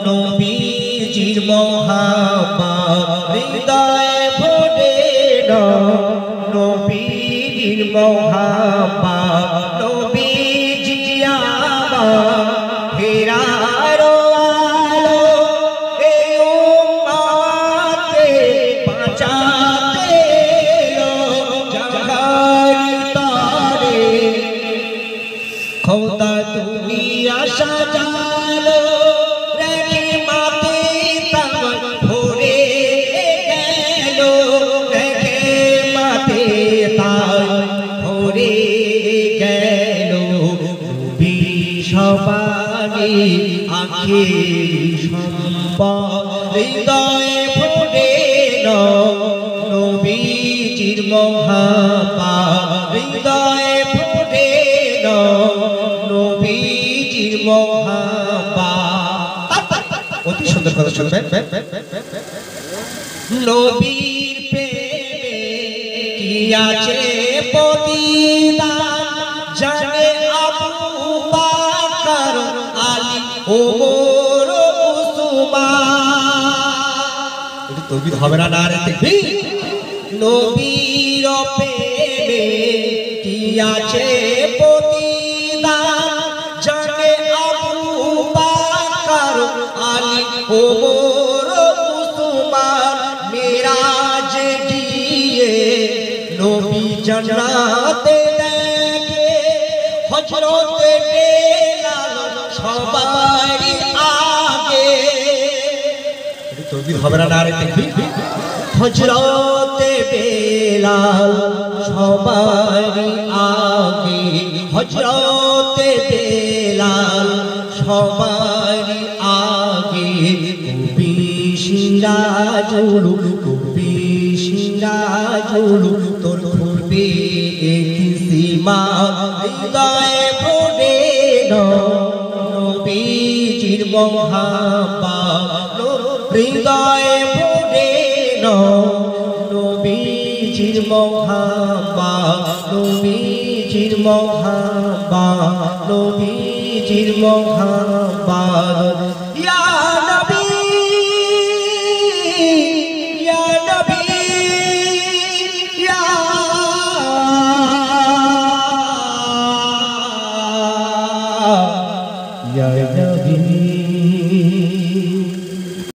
নবীজির মহাব্বত হৃদয়ে ফোটে না, নবীজির মহাব্বত নবীজি আমার হেরার আলো, এই উম্মতে বাঁচাতে এলো জাহান তারে। খোদা দুনিয়া সাজালো রেখে মাতে তার ভরে গেল, রেখে মাতে তার ভরে গেল। নবী সবারই আখের সম্পদ হৃদয়ে ফোটে না, নবীজির মহাব্বত হৃদয়ে ফোটে না, নবীজির মহাব্বত। অতি সুন্দর কথা শুনবেন। নবীর প্রেমে কি আছে প্রতিদান, জানে আবু বকর আলী ওমর উসমান। এটা তৌহিদ হবে না, নারে তাকবীর। নবীর প্রেমে কি আছে প্রতিদান, জানে আবু বকর আলী ওমর উসমান। মিরাজে গিয়ে নবী জান্নাতে দেখে, হযরতে বেলাল সবারই আগে। এটা তৌহিদ হবে না, নারে তাকবীর। হযরতে বেলাল সবারই আগে, হযরতে বেলাল সবারই আগে। কবি সিরাজুল, কবি সিরাজুল তোর ফুরবে কিসিমা হৃদয়ে ফোটে না, নবীজির মহাব্বত হৃদয়ে ফোটে না, নবীজির মহাব্বত নবীজির মহাব্বত নবীজির মহাব্বত। ইয়া